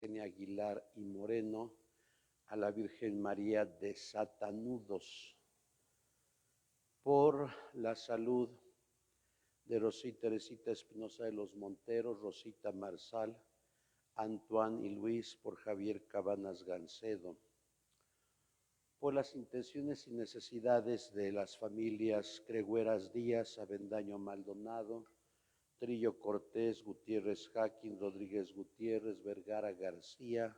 Aguilar y Moreno, a la Virgen María de Satanudos, por la salud de Rosita Teresita Espinosa de los Monteros, Rosita Marsal, Antoine y Luis, por Javier Cabanas Gancedo, por las intenciones y necesidades de las familias Cregueras Díaz, Avendaño Maldonado, Trillo Cortés, Gutiérrez Jaquín, Rodríguez Gutiérrez, Vergara García,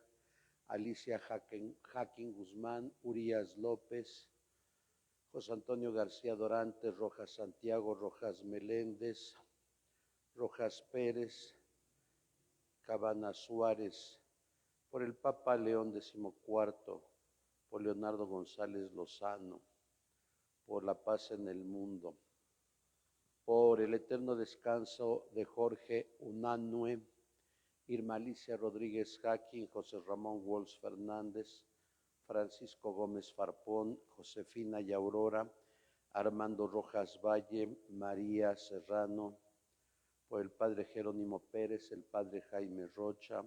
Alicia Jaquín Guzmán, Urias López, José Antonio García Dorantes, Rojas Santiago, Rojas Meléndez, Rojas Pérez, Cabana Suárez, por el Papa León XIV, por Leonardo González Lozano, por la paz en el mundo, por el eterno descanso de Jorge Unanue, Irma Alicia Rodríguez Jaquín, José Ramón Walsh Fernández, Francisco Gómez Farpón, Josefina y Aurora, Armando Rojas Valle, María Serrano, por el padre Jerónimo Pérez, el padre Jaime Rocha,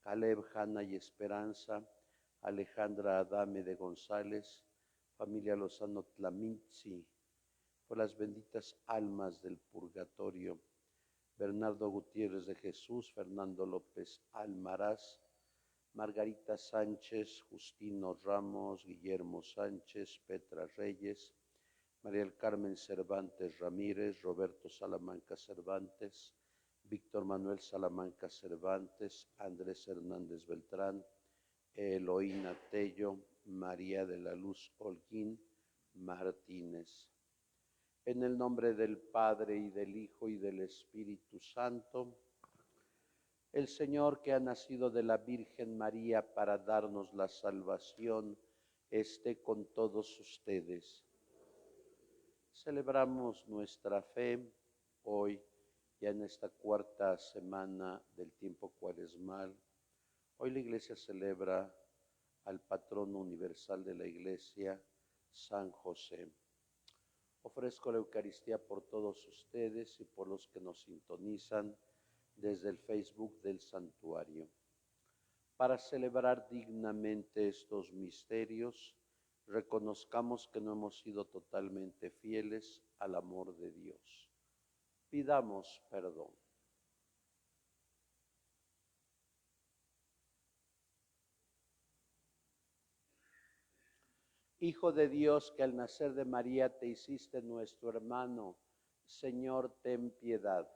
Caleb, Hanna y Esperanza, Alejandra Adame de González, familia Lozano Tlamitzi, por las benditas almas del purgatorio, Bernardo Gutiérrez de Jesús, Fernando López Almaraz, Margarita Sánchez, Justino Ramos, Guillermo Sánchez, Petra Reyes, María del Carmen Cervantes Ramírez, Roberto Salamanca Cervantes, Víctor Manuel Salamanca Cervantes, Andrés Hernández Beltrán, Eloína Tello, María de la Luz Holguín Martínez. En el nombre del Padre y del Hijo y del Espíritu Santo, el Señor que ha nacido de la Virgen María para darnos la salvación, esté con todos ustedes. Celebramos nuestra fe hoy, ya en esta cuarta semana del tiempo cuaresmal. Hoy la Iglesia celebra al patrono universal de la Iglesia, San José. Ofrezco la Eucaristía por todos ustedes y por los que nos sintonizan desde el Facebook del Santuario. Para celebrar dignamente estos misterios, reconozcamos que no hemos sido totalmente fieles al amor de Dios. Pidamos perdón. Hijo de Dios, que al nacer de María te hiciste nuestro hermano, Señor, ten piedad.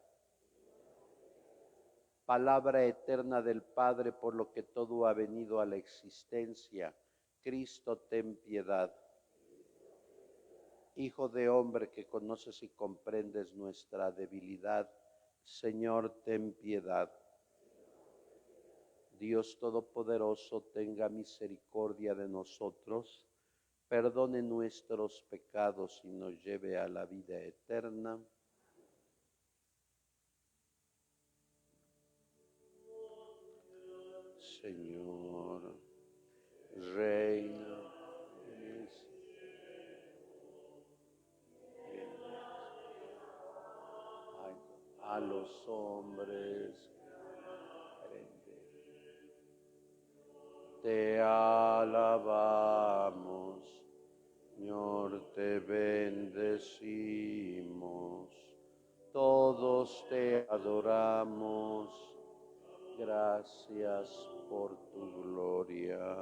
Palabra eterna del Padre, por lo que todo ha venido a la existencia, Cristo, ten piedad. Hijo de hombre, que conoces y comprendes nuestra debilidad, Señor, ten piedad. Dios Todopoderoso, tenga misericordia de nosotros, perdone nuestros pecados y nos lleve a la vida eterna. Señor, reina en el a los hombres. Te alabamos, Señor, te bendecimos, todos te adoramos. Gracias por tu gloria.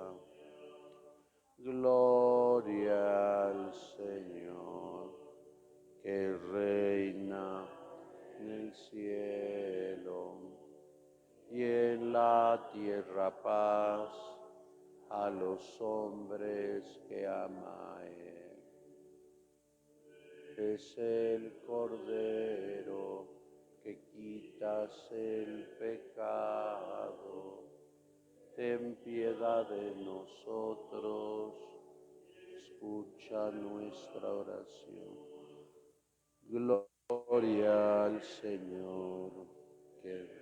Gloria al Señor, que reina en el cielo y en la tierra paz a los hombres que ama a Él. Es el Cordero que quitas el pecado. Ten piedad de nosotros, escucha nuestra oración. Gloria al Señor, que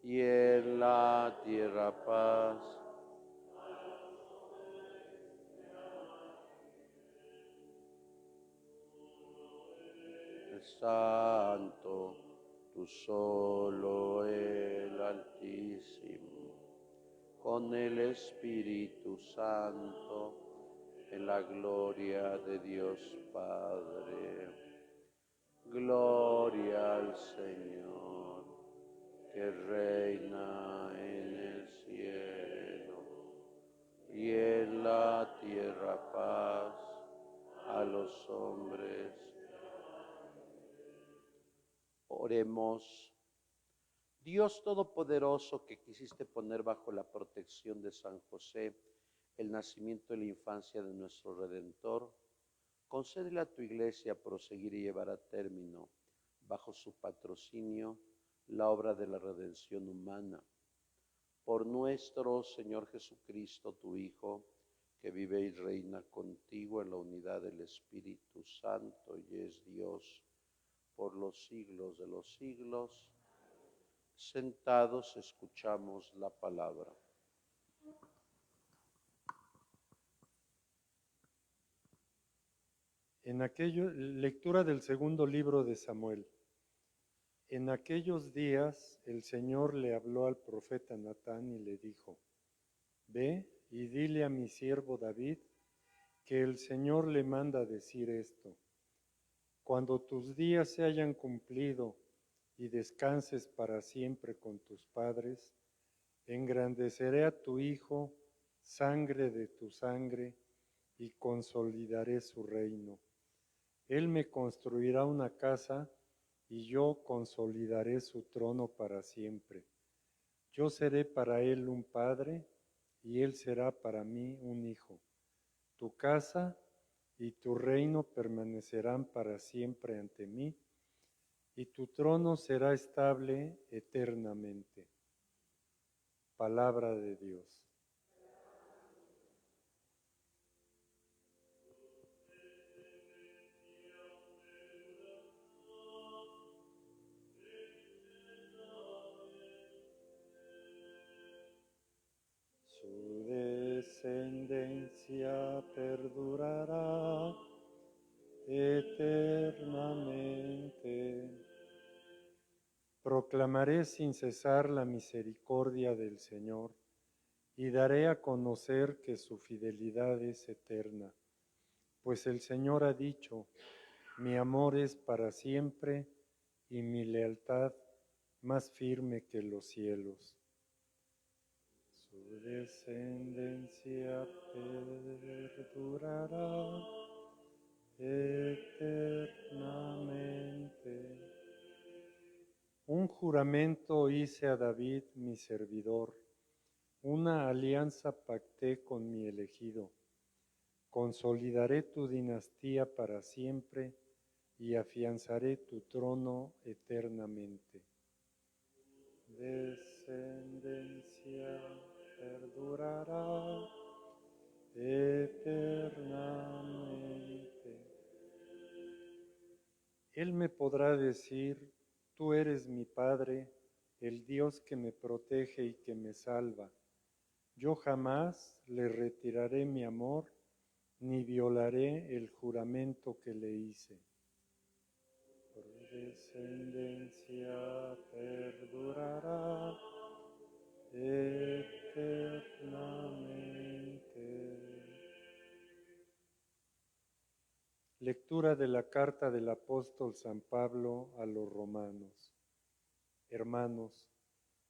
y en la tierra paz. Santo, tú solo el Altísimo, con el Espíritu Santo, en la gloria de Dios Padre. Gloria al Señor, que reina en el cielo, y en la tierra paz a los hombres. Oremos. Dios Todopoderoso, que quisiste poner bajo la protección de San José el nacimiento y la infancia de nuestro Redentor, concédele a tu Iglesia proseguir y llevar a término, bajo su patrocinio, la obra de la redención humana. Por nuestro Señor Jesucristo, tu Hijo, que vive y reina contigo en la unidad del Espíritu Santo y es Dios por los siglos de los siglos. Sentados escuchamos la palabra. Lectura del segundo libro de Samuel. En aquellos días el Señor le habló al profeta Natán y le dijo: Ve y dile a mi siervo David que el Señor le manda decir esto: Cuando tus días se hayan cumplido y descanses para siempre con tus padres, engrandeceré a tu hijo, sangre de tu sangre, y consolidaré su reino. Él me construirá una casa y yo consolidaré su trono para siempre. Yo seré para él un padre y él será para mí un hijo. Tu casa y tu reino permanecerán para siempre ante mí, y tu trono será estable eternamente. Palabra de Dios. Su descendencia perdurará eternamente. Proclamaré sin cesar la misericordia del Señor y daré a conocer que su fidelidad es eterna. Pues el Señor ha dicho: mi amor es para siempre y mi lealtad más firme que los cielos. Su descendencia perdurará eternamente. Un juramento hice a David, mi servidor, una alianza pacté con mi elegido. Consolidaré tu dinastía para siempre y afianzaré tu trono eternamente. Descendencia perdurará eternamente. Él me podrá decir: tú eres mi Padre, el Dios que me protege y que me salva. Yo jamás le retiraré mi amor, ni violaré el juramento que le hice. Por descendencia perdurará eternamente. Lectura de la carta del apóstol San Pablo a los romanos. Hermanos,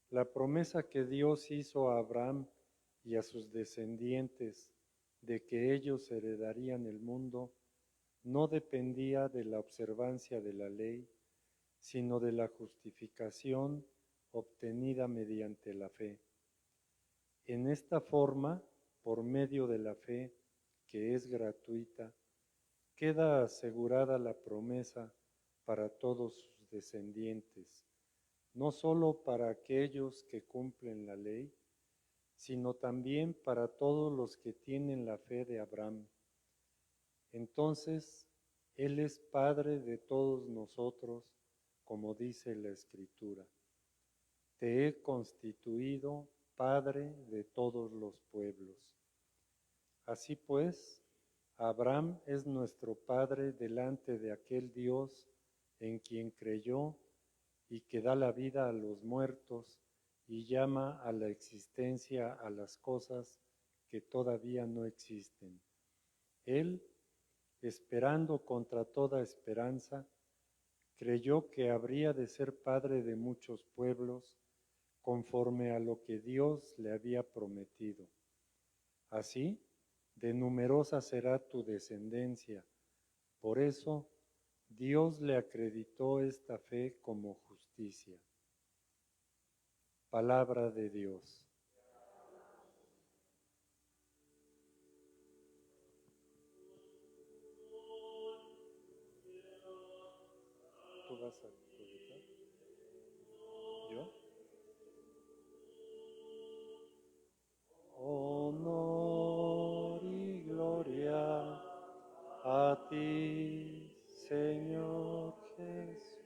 la promesa que Dios hizo a Abraham y a sus descendientes de que ellos heredarían el mundo no dependía de la observancia de la ley, sino de la justificación obtenida mediante la fe. En esta forma, por medio de la fe, que es gratuita, queda asegurada la promesa para todos sus descendientes, no solo para aquellos que cumplen la ley, sino también para todos los que tienen la fe de Abraham. Entonces, Él es Padre de todos nosotros, como dice la Escritura: te he constituido Padre de todos los pueblos. Así pues, Abraham es nuestro Padre delante de aquel Dios en quien creyó y que da la vida a los muertos y llama a la existencia a las cosas que todavía no existen. Él, esperando contra toda esperanza, creyó que habría de ser padre de muchos pueblos, conforme a lo que Dios le había prometido. Así, de numerosa será tu descendencia. Por eso, Dios le acreditó esta fe como justicia. Palabra de Dios. ¿Tú vas a predicar? ¿Yo? Honor y gloria a ti, Señor Jesús.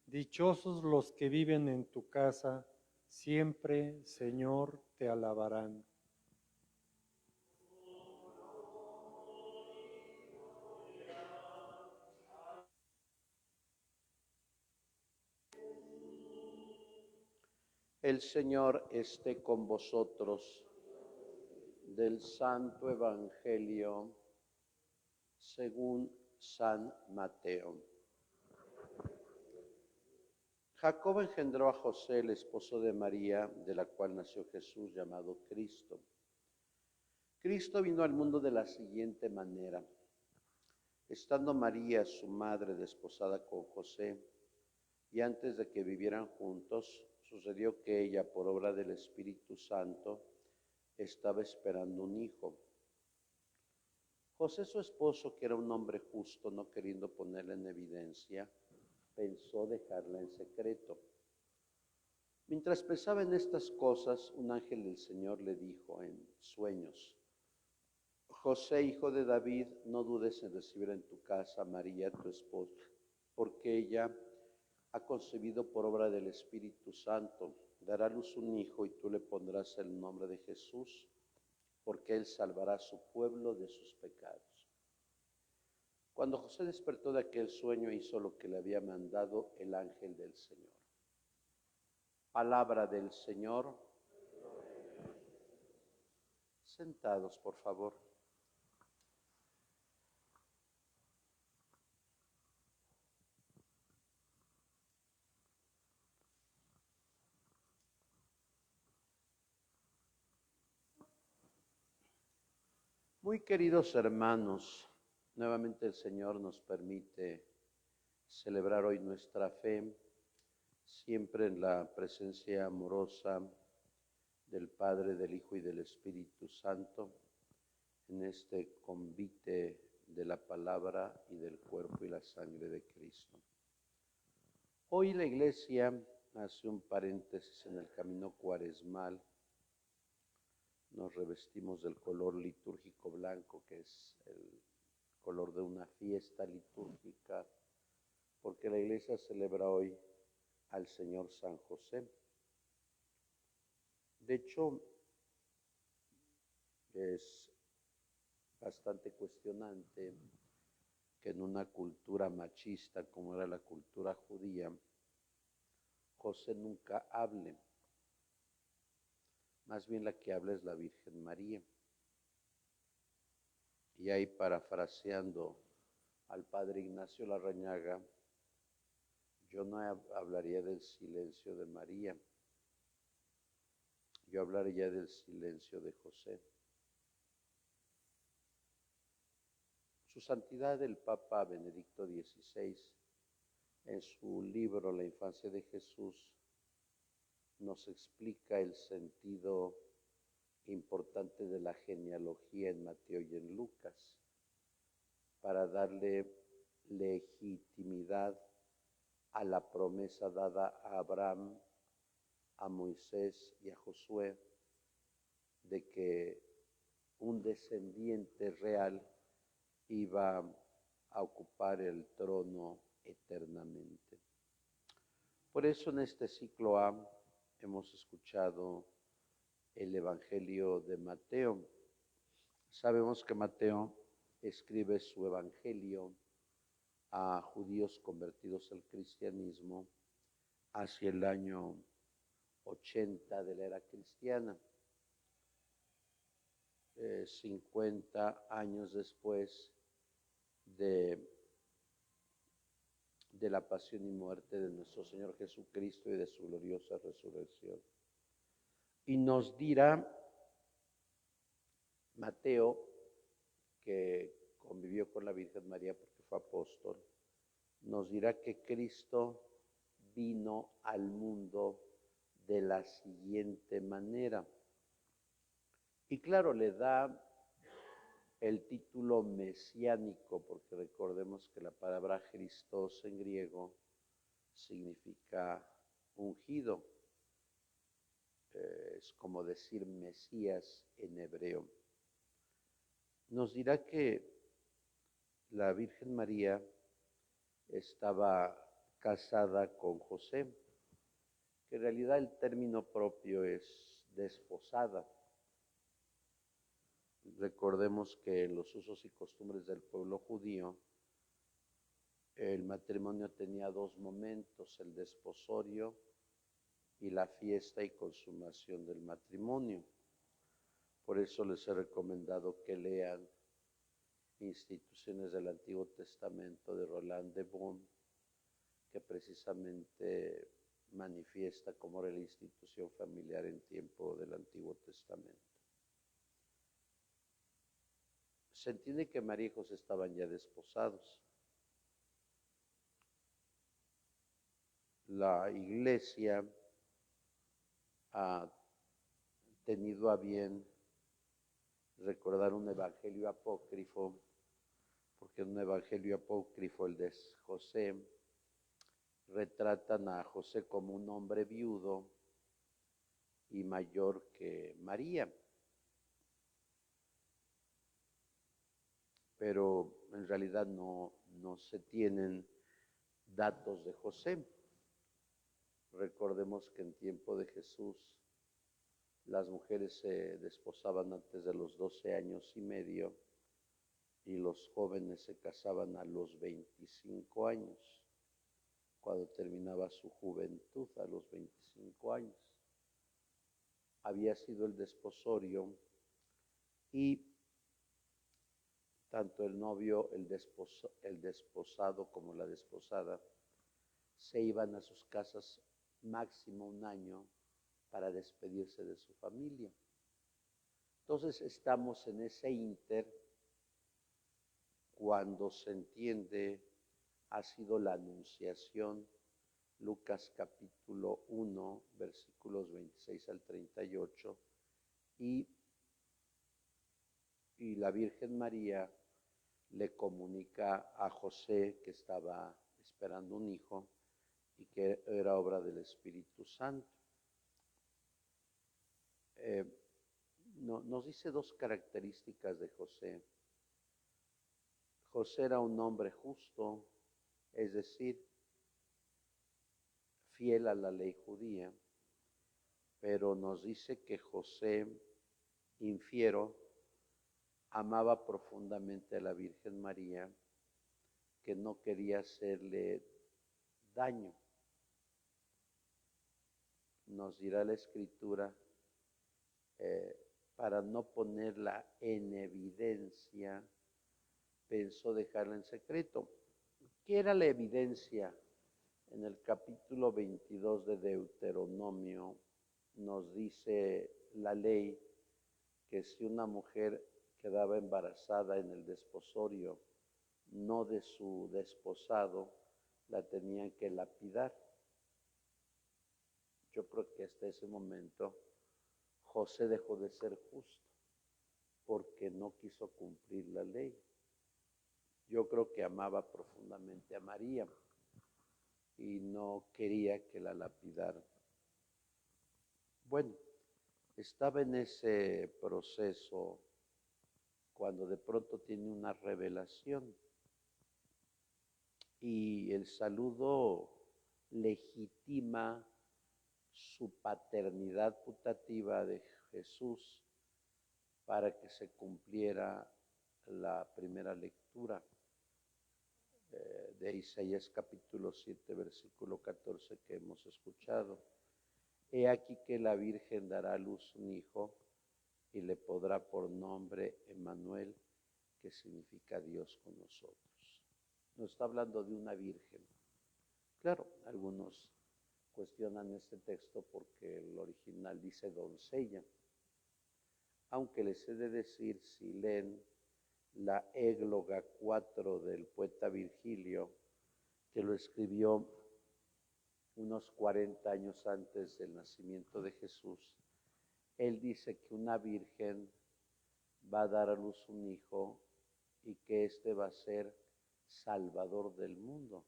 Dichosos los que viven en tu casa, siempre, Señor, te alabarán. El Señor esté con vosotros. Del Santo Evangelio según San Mateo. Jacob engendró a José, el esposo de María, de la cual nació Jesús llamado Cristo. Cristo vino al mundo de la siguiente manera. Estando María, su madre, desposada con José, y antes de que vivieran juntos, sucedió que ella, por obra del Espíritu Santo, estaba esperando un hijo. José, su esposo, que era un hombre justo, no queriendo ponerla en evidencia, pensó dejarla en secreto. Mientras pensaba en estas cosas, un ángel del Señor le dijo en sueños: José, hijo de David, no dudes en recibir en tu casa a María, tu esposa, porque ella ha concebido por obra del Espíritu Santo. Dará a luz un hijo y tú le pondrás el nombre de Jesús, porque él salvará a su pueblo de sus pecados. Cuando José despertó de aquel sueño, hizo lo que le había mandado el ángel del Señor. Palabra del Señor. Sentados, por favor. Muy queridos hermanos, nuevamente el Señor nos permite celebrar hoy nuestra fe, siempre en la presencia amorosa del Padre, del Hijo y del Espíritu Santo, en este convite de la palabra y del cuerpo y la sangre de Cristo. Hoy la Iglesia hace un paréntesis en el camino cuaresmal. Nos revestimos del color litúrgico blanco, que es el color de una fiesta litúrgica, porque la Iglesia celebra hoy al Señor San José. De hecho, es bastante cuestionante que en una cultura machista como era la cultura judía, José nunca hable. Más bien la que habla es la Virgen María. Y ahí, parafraseando al padre Ignacio Larrañaga, yo no hablaría del silencio de María, yo hablaría del silencio de José. Su Santidad el Papa Benedicto XVI, en su libro La infancia de Jesús, nos explica el sentido importante de la genealogía en Mateo y en Lucas, para darle legitimidad a la promesa dada a Abraham, a Moisés y a Josué, de que un descendiente real iba a ocupar el trono eternamente. Por eso en este ciclo A hemos escuchado el Evangelio de Mateo. Sabemos que Mateo escribe su Evangelio a judíos convertidos al cristianismo hacia el año 80 de la era cristiana. 50 años después de la pasión y muerte de nuestro Señor Jesucristo y de su gloriosa resurrección. Y nos dirá Mateo, que convivió con la Virgen María porque fue apóstol, nos dirá que Cristo vino al mundo de la siguiente manera. Y claro, le da el título mesiánico, porque recordemos que la palabra Christos en griego significa ungido. Es como decir Mesías en hebreo. Nos dirá que la Virgen María estaba casada con José, que en realidad el término propio es desposada. Recordemos que en los usos y costumbres del pueblo judío, el matrimonio tenía dos momentos, el desposorio y la fiesta y consumación del matrimonio. Por eso les he recomendado que lean Instituciones del Antiguo Testamento de Roland de Bonn, que precisamente manifiesta cómo era la institución familiar en tiempo del Antiguo Testamento. Se entiende que María y José estaban ya desposados. La Iglesia ha tenido a bien recordar un evangelio apócrifo, porque en un evangelio apócrifo, el de José, retratan a José como un hombre viudo y mayor que María. Pero en realidad no se tienen datos de José. Recordemos que en tiempo de Jesús las mujeres se desposaban antes de los 12 años y medio y los jóvenes se casaban a los 25 años, cuando terminaba su juventud a los 25 años. Había sido el desposorio y tanto el novio, el desposado como la desposada se iban a sus casas máximo un año para despedirse de su familia. Entonces estamos en ese ínter cuando se entiende ha sido la anunciación, Lucas capítulo 1, versículos 26 al 38, y la Virgen María le comunica a José que estaba esperando un hijo y que era obra del Espíritu Santo. Nos dice dos características de José. José era un hombre justo, es decir, fiel a la ley judía, pero nos dice que José, infiero, amaba profundamente a la Virgen María, que no quería hacerle daño. Nos dirá la Escritura, para no ponerla en evidencia, pensó dejarla en secreto. ¿Qué era la evidencia? En el capítulo 22 de Deuteronomio nos dice la ley que si una mujer quedaba embarazada en el desposorio, no de su desposado, la tenían que lapidar. Yo creo que hasta ese momento José dejó de ser justo porque no quiso cumplir la ley. Yo creo que amaba profundamente a María y no quería que la lapidaran. Bueno, estaba en ese proceso cuando de pronto tiene una revelación y el saludo legitima su paternidad putativa de Jesús para que se cumpliera la primera lectura. de Isaías capítulo 7, versículo 14 que hemos escuchado. He aquí que la Virgen dará a luz un hijo y le pondrá por nombre Emmanuel, que significa Dios con nosotros. Nos está hablando de una virgen. Claro, algunos cuestionan este texto porque el original dice doncella, aunque les he de decir, si leen la égloga 4 del poeta Virgilio, que lo escribió unos 40 años antes del nacimiento de Jesús, él dice que una virgen va a dar a luz un hijo y que éste va a ser salvador del mundo.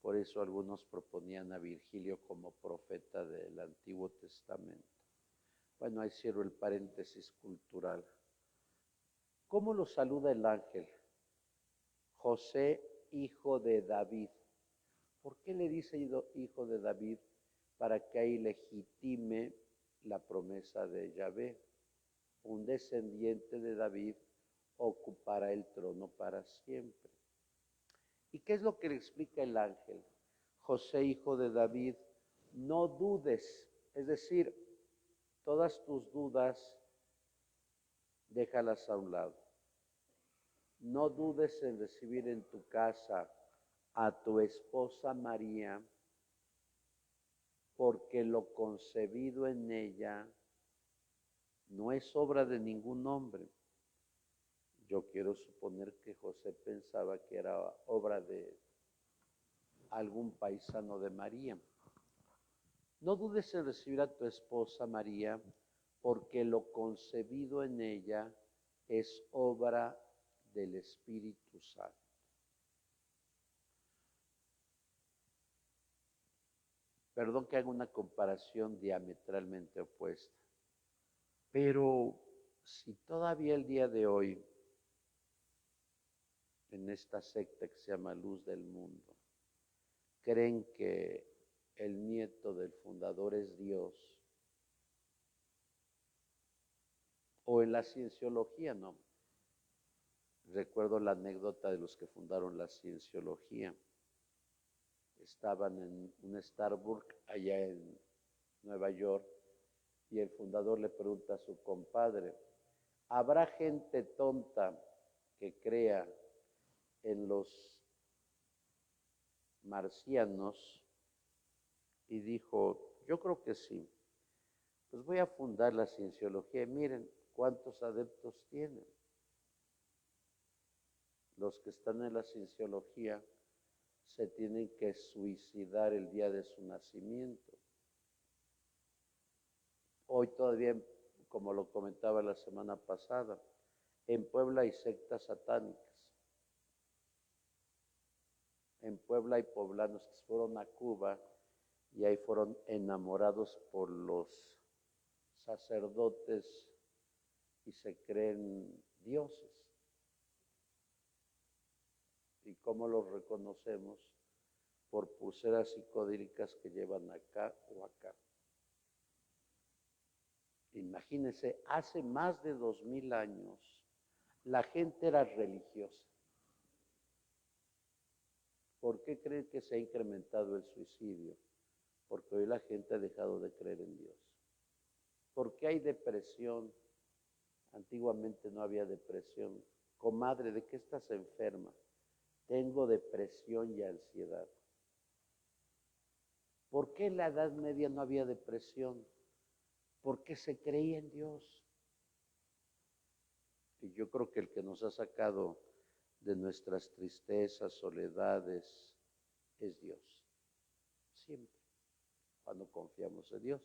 Por eso algunos proponían a Virgilio como profeta del Antiguo Testamento. Bueno, ahí cierro el paréntesis cultural. ¿Cómo lo saluda el ángel? José, hijo de David. ¿Por qué le dice hijo de David? Para que ahí legitime la promesa de Yahvé. Un descendiente de David ocupará el trono para siempre. ¿Y qué es lo que le explica el ángel? José, hijo de David, no dudes, es decir, todas tus dudas, déjalas a un lado. No dudes en recibir en tu casa a tu esposa María, porque lo concebido en ella no es obra de ningún hombre. Yo quiero suponer que José pensaba que era obra de algún paisano de María. No dudes en recibir a tu esposa María, porque lo concebido en ella es obra del Espíritu Santo. Perdón que haga una comparación diametralmente opuesta, pero si todavía el día de hoy, en esta secta que se llama Luz del Mundo, creen que el nieto del fundador es Dios, o en la cienciología, no. Recuerdo la anécdota de los que fundaron la cienciología. Estaban en un Starbucks allá en Nueva York y el fundador le pregunta a su compadre, ¿habrá gente tonta que crea en los marcianos? Y dijo, yo creo que sí. Pues voy a fundar la cienciología y miren cuántos adeptos tienen. Los que están en la cienciología se tienen que suicidar el día de su nacimiento. Hoy todavía, como lo comentaba la semana pasada, en Puebla hay sectas satánicas. En Puebla hay poblanos que fueron a Cuba y ahí fueron enamorados por los sacerdotes y se creen dioses. ¿Y cómo los reconocemos? Por pulseras psicodélicas que llevan acá o acá. Imagínense, hace más de 2000 años la gente era religiosa. ¿Por qué creen que se ha incrementado el suicidio? Porque hoy la gente ha dejado de creer en Dios. ¿Por qué hay depresión? Antiguamente no había depresión. Comadre, ¿de qué estás enferma? Tengo depresión y ansiedad. ¿Por qué en la Edad Media no había depresión? Porque se creía en Dios. Y yo creo que el que nos ha sacado de nuestras tristezas, soledades, es Dios. Siempre, cuando confiamos en Dios.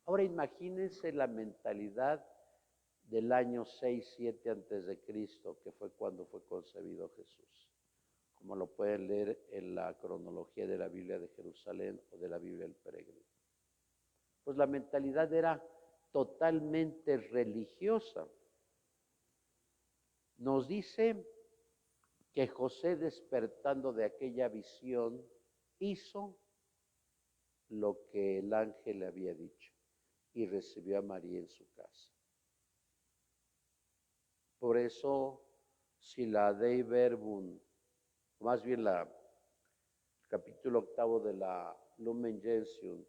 Ahora imagínense la mentalidad del año 6-7 antes de Cristo, que fue cuando fue concebido Jesús, como lo pueden leer en la cronología de la Biblia de Jerusalén o de la Biblia del Peregrino. Pues la mentalidad era totalmente religiosa. Nos dice que José, despertando de aquella visión, hizo lo que el ángel le había dicho y recibió a María en su casa. Por eso, si la Dei Verbum más bien el capítulo 8 de la Lumen Gentium,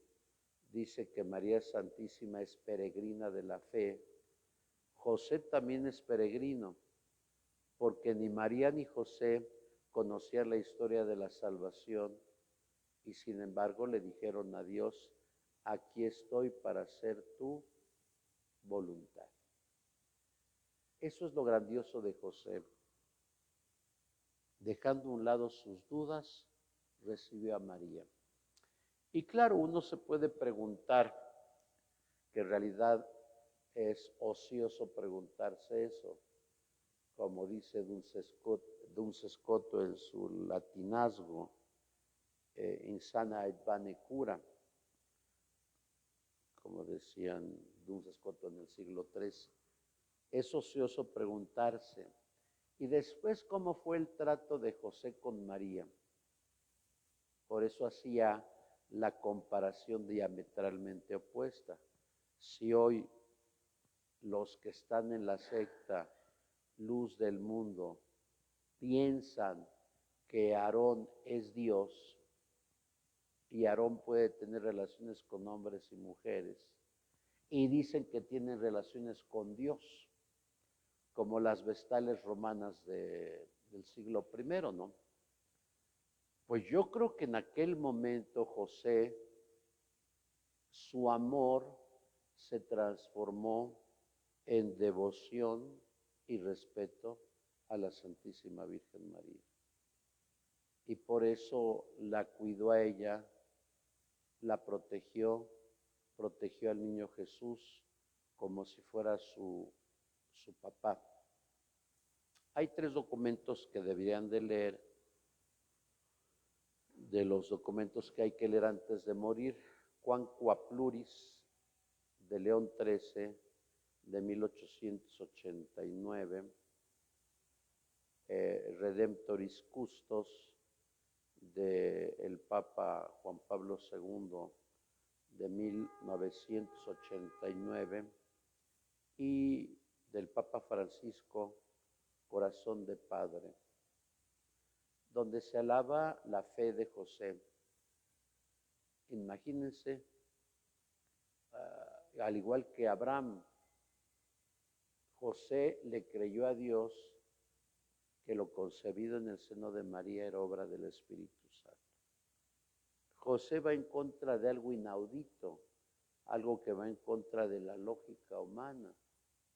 dice que María Santísima es peregrina de la fe. José también es peregrino, porque ni María ni José conocían la historia de la salvación y sin embargo le dijeron a Dios, aquí estoy para hacer tu voluntad. Eso es lo grandioso de José. Dejando a un lado sus dudas, recibió a María. Y claro, uno se puede preguntar, que en realidad es ocioso preguntarse eso, como dice Duns Scoto en su latinazgo, insana et vane cura, como decían Duns Scoto en el siglo III. Es ocioso preguntarse. Y después, ¿cómo fue el trato de José con María? Por eso hacía la comparación diametralmente opuesta. Si hoy los que están en la secta Luz del Mundo piensan que Aarón es Dios y Aarón puede tener relaciones con hombres y mujeres, y dicen que tienen relaciones con Dios, como las vestales romanas del siglo I, ¿no? Pues yo creo que en aquel momento José, su amor se transformó en devoción y respeto a la Santísima Virgen María. Y por eso la cuidó a ella, la protegió al niño Jesús como si fuera su papá. Hay 3 documentos que deberían de leer, de los documentos que hay que leer antes de morir. Juan Pluris, de León XIII, de 1889, Redemptoris Custos, del Papa Juan Pablo II, de 1989, y del Papa Francisco, Corazón de Padre, donde se alaba la fe de José. Imagínense, al igual que Abraham, José le creyó a Dios que lo concebido en el seno de María era obra del Espíritu Santo. José va en contra de algo inaudito, algo que va en contra de la lógica humana,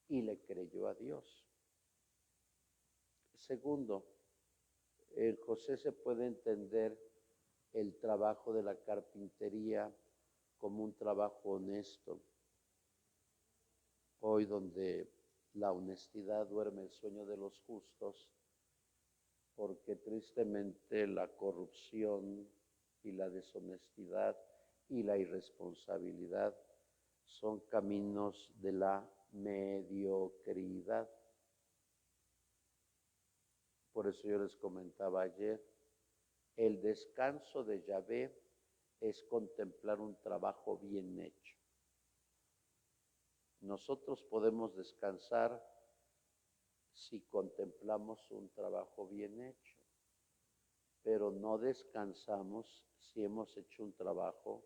y le creyó a Dios. Segundo, en José se puede entender el trabajo de la carpintería como un trabajo honesto. Hoy donde la honestidad duerme el sueño de los justos, porque tristemente la corrupción y la deshonestidad y la irresponsabilidad son caminos de la mediocridad. Por eso yo les comentaba ayer, el descanso de Yahvé es contemplar un trabajo bien hecho. Nosotros podemos descansar si contemplamos un trabajo bien hecho, pero no descansamos si hemos hecho un trabajo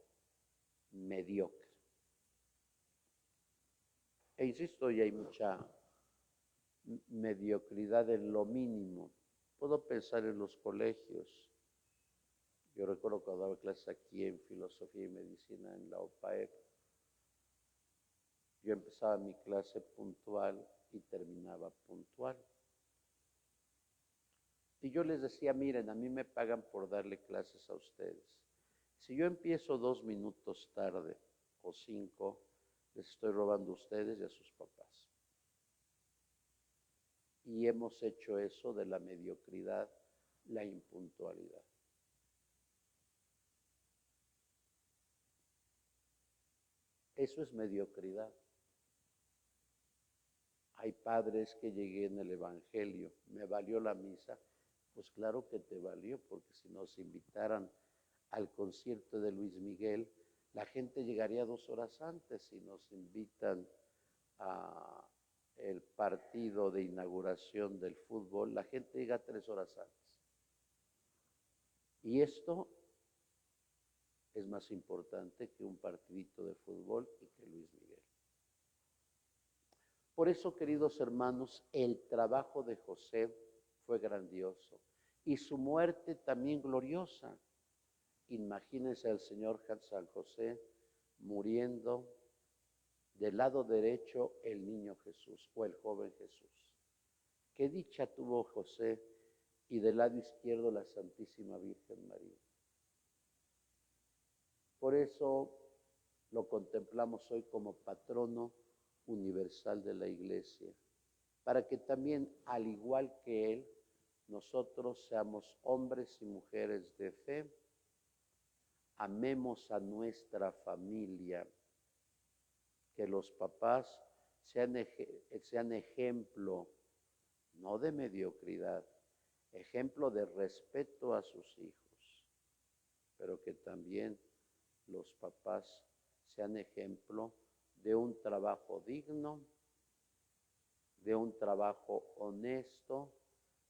mediocre. E insisto, y hay mucha mediocridad en lo mínimo. Puedo pensar en los colegios. Yo recuerdo cuando daba clases aquí en Filosofía y Medicina en la OPAEP, yo empezaba mi clase puntual y terminaba puntual. Y yo les decía, miren, a mí me pagan por darle clases a ustedes. Si yo empiezo 2 minutos tarde o 5, les estoy robando a ustedes y a sus papás. Y hemos hecho eso de la mediocridad, la impuntualidad. Eso es mediocridad. Hay padres que llegué en el Evangelio, ¿me valió la misa? Pues claro que te valió, porque si nos invitaran al concierto de Luis Miguel, la gente llegaría 2 horas antes. Si nos invitan a el partido de inauguración del fútbol, la gente llega 3 horas antes. Y esto es más importante que un partidito de fútbol y que Luis Miguel. Por eso, queridos hermanos, el trabajo de José fue grandioso y su muerte también gloriosa. Imagínense al Señor San José muriendo del lado derecho el niño Jesús o el joven Jesús. Qué dicha tuvo José y del lado izquierdo la Santísima Virgen María. Por eso lo contemplamos hoy como patrono universal de la Iglesia, para que también, al igual que Él, nosotros seamos hombres y mujeres de fe, amemos a nuestra familia, que los papás sean ejemplo, no de mediocridad, ejemplo de respeto a sus hijos, pero que también los papás sean ejemplo de un trabajo digno, de un trabajo honesto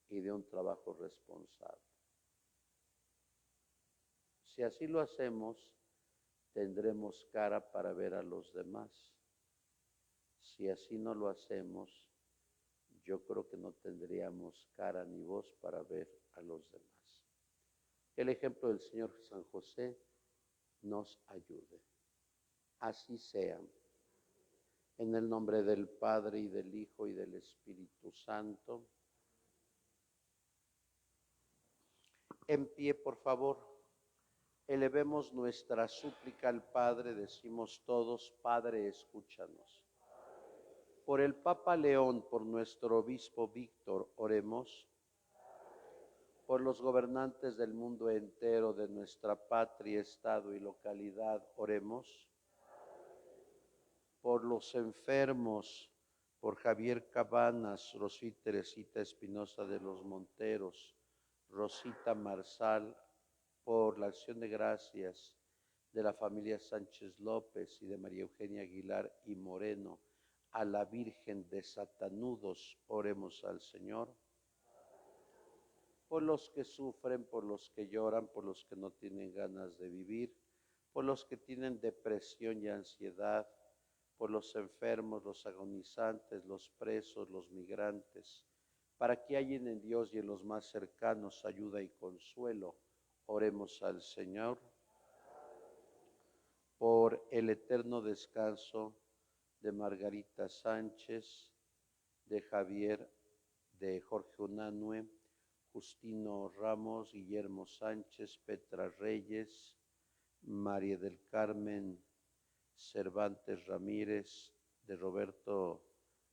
y de un trabajo responsable. Si así lo hacemos, tendremos cara para ver a los demás. Si así no lo hacemos, yo creo que no tendríamos cara ni voz para ver a los demás. Que el ejemplo del Señor San José nos ayude. Así sea. En el nombre del Padre, y del Hijo, y del Espíritu Santo. En pie, por favor. Elevemos nuestra súplica al Padre, decimos todos: Padre, escúchanos. Por el Papa León, por nuestro obispo Víctor, oremos. Por los gobernantes del mundo entero, de nuestra patria, estado y localidad, oremos. Por los enfermos, por Javier Cabanas, Rosita Teresita Espinosa de los Monteros, Rosita Marsal, por la acción de gracias de la familia Sánchez López y de María Eugenia Aguilar y Moreno, a la Virgen de Satanudos, oremos al Señor. Por los que sufren, por los que lloran, por los que no tienen ganas de vivir, por los que tienen depresión y ansiedad, por los enfermos, los agonizantes, los presos, los migrantes, para que hallen en Dios y en los más cercanos ayuda y consuelo, oremos al Señor. Por el eterno descanso de Margarita Sánchez, de Javier, de Jorge Unanue, Justino Ramos, Guillermo Sánchez, Petra Reyes, María del Carmen Cervantes Ramírez, de Roberto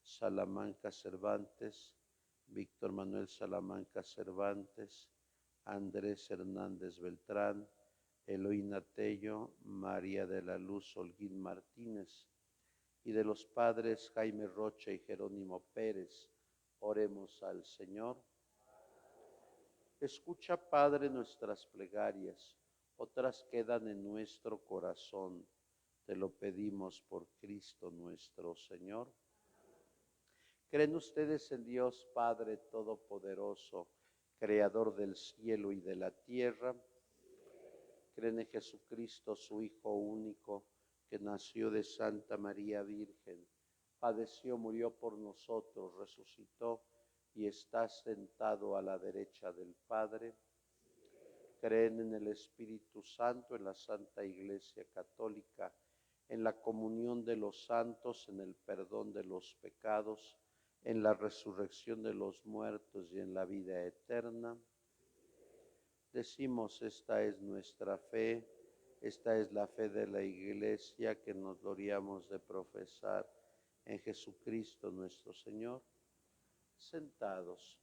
Salamanca Cervantes, Víctor Manuel Salamanca Cervantes, Andrés Hernández Beltrán, Eloína Tello, María de la Luz Holguín Martínez, y de los padres Jaime Rocha y Jerónimo Pérez, oremos al Señor. Escucha, Padre, nuestras plegarias, otras quedan en nuestro corazón. Te lo pedimos por Cristo nuestro Señor. ¿Creen ustedes en Dios Padre Todopoderoso, Creador del cielo y de la tierra? ¿Creen en Jesucristo, su Hijo único, que nació de Santa María Virgen, padeció, murió por nosotros, resucitó y está sentado a la derecha del Padre? ¿Creen en el Espíritu Santo, en la Santa Iglesia Católica, en la comunión de los santos, en el perdón de los pecados, en la resurrección de los muertos y en la vida eterna? Decimos: esta es nuestra fe, esta es la fe de la Iglesia que nos gloriamos de profesar en Jesucristo nuestro Señor. Sentados.